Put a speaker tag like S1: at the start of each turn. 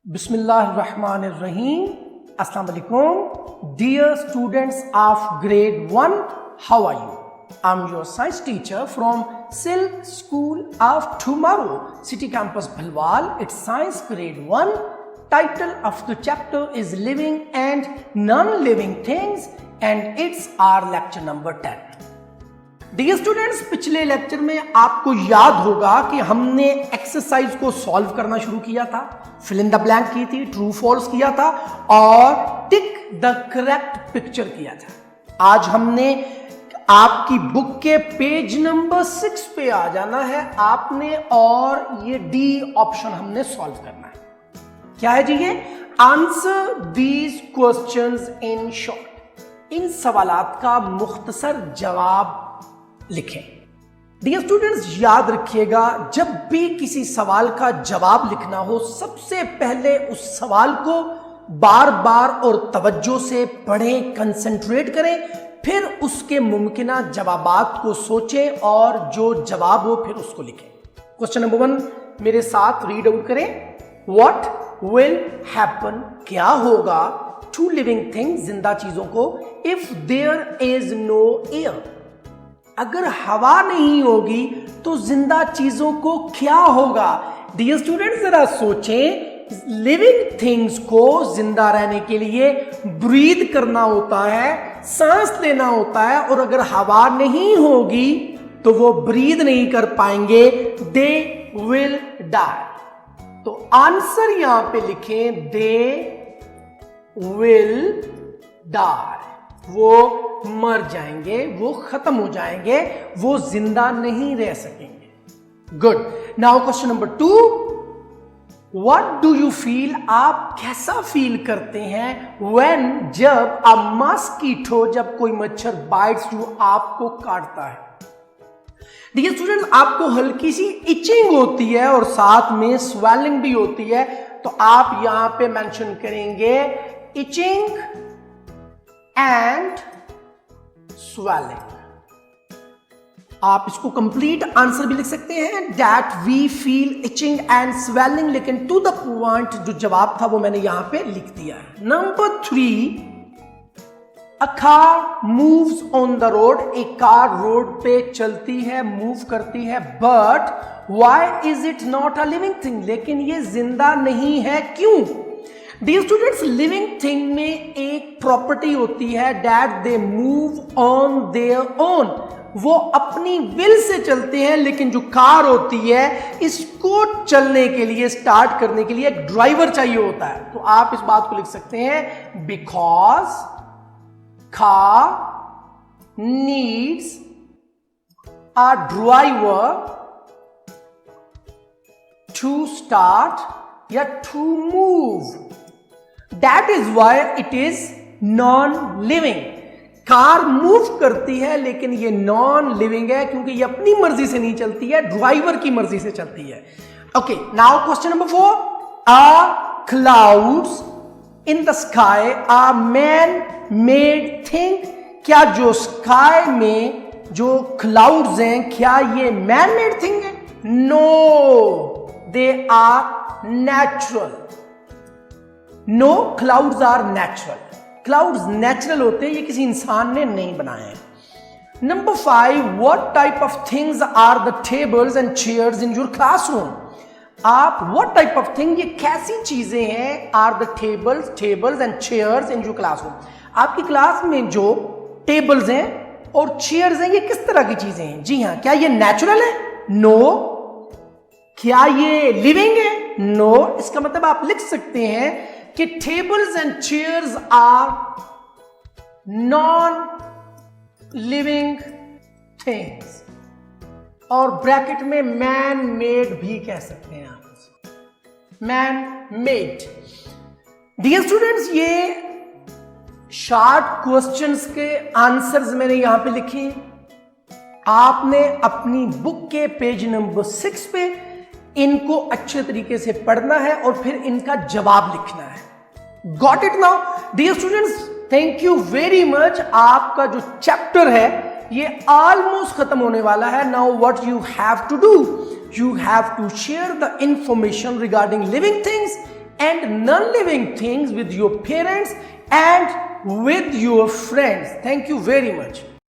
S1: Bismillahirrahmanirrahim. Assalamu alaikum. Dear students of grade 1, how are you? I'm your science teacher from Silk School of Tomorrow, City Campus Bhalwal. It's Science Grade 1. Title of the chapter is Living and Non-Living Things and it's our lecture number 10. Dear students, पिछले lecture में आपको याद होगा कि हमने exercise को solve करना शुरू किया था, फिल इन द ब्लैंक की थी, ट्रू फॉल्स किया था और टिक द करेक्ट पिक्चर किया था। आज हमने आपकी बुक के पेज नंबर 6 पे आ जाना है आपने और ये डी ऑप्शन हमने सॉल्व करना है। क्या है जी ये? Answer these questions in short. इन सवालात का मुख्तसर जवाब लिखें। डियर स्टूडेंट्स, याद रखिएगा, जब भी किसी सवाल का जवाब लिखना हो सबसे पहले उस सवाल को बार बार और तवज्जो से पढ़ें, कंसंट्रेट करें, फिर उसके मुमकिना जवाबात को सोचें और जो जवाब हो फिर उसको लिखें। क्वेश्चन नंबर 1 मेरे साथ रीड आउट करें। व्हाट विल हैपन, क्या होगा, टू लिविंग थिंग्स, जिंदा चीजों को, if there is no air, अगर हवा नहीं होगी तो जिंदा चीजों को क्या होगा। डियर स्टूडेंट्स, जरा सोचें, लिविंग थिंग्स को जिंदा रहने के लिए ब्रीथ करना होता है, सांस लेना होता है, और अगर हवा नहीं होगी तो वो ब्रीथ नहीं कर पाएंगे, दे विल डाई। तो आंसर यहां पे लिखें, दे विल डाई, वो मर जाएंगे, वो खत्म हो जाएंगे, वो जिंदा नहीं रह सकेंगे। Good. Now question number 2, what do you feel, आप कैसा फील करते हैं, व्हेन, जब अ मस्कीटो, जब कोई मच्छर बाइट्स यू, आपको काटता है। डियर स्टूडेंट्स, आपको हल्की सी इचिंग होती है और साथ में स्वेलिंग भी होती है, तो आप यहां पे मेंशन करेंगे इचिंग एंड swelling। आप इसको कंप्लीट आंसर भी लिख सकते हैं, that we feel itching and swelling, लेकिन टू द पॉइंट जो जवाब था वो मैंने यहां पे लिख दिया है। Number 3, a car moves on the road, एक कार रोड पे चलती है, मूव करती है, but why is it not a living thing, लेकिन ये जिंदा नहीं है, क्यों? डियर स्टूडेंट्स, लिविंग थिंग में एक प्रॉपर्टी होती है, that they move on their own, वो अपनी विल से चलते हैं, लेकिन जो कार होती है इसको चलने के लिए, स्टार्ट करने के लिए एक ड्राइवर चाहिए होता है। तो आप इस बात को लिख सकते हैं, because car needs a driver to start या to move, that is why it is non living. Car move करती है लेकिन ये नॉन लिविंग है, क्योंकि ये अपनी मर्जी से नहीं चलती है, ड्राइवर की मर्जी से चलती है। Okay, now question number 4, are clouds in the sky a man made thing, क्या जो स्काई में जो क्लाउड्स हैं क्या ये मैन मेड थिंग है? No, they are natural. No, clouds are natural, clouds natural होते हैं, ये किसी इंसान ने नहीं बनाए हैं। Number 5, what type of things are the tables and chairs in your classroom, आप व्हाट टाइप ऑफ थिंग, ये कैसी चीजें हैं, are the tables and chairs in your classroom, आपकी क्लास में जो टेबल्स हैं और चेयर्स हैं ये किस तरह की चीजें हैं? जी हाँ, क्या ये नेचुरल है? नो। क्या ये लिविंग है? नो। इसका मतलब आप लिख सकते हैं कि tables and chairs are non living things, और ब्रैकेट में मैन मेड भी कह सकते हैं आप, मैन मेड। डियर स्टूडेंट्स, ये शॉर्ट क्वेश्चंस के आंसर्स मैंने यहां पे लिखे, आपने अपनी बुक के पेज नंबर 6 पे इनको अच्छे तरीके से पढ़ना है और फिर इनका जवाब लिखना है। Got it now? Dear students, thank you very much. आपका जो चैप्टर है ये ऑलमोस्ट खत्म होने वाला है। Now what you have to do, you have to share the information regarding living things and and non-living things with your parents and with your friends. Thank you very much.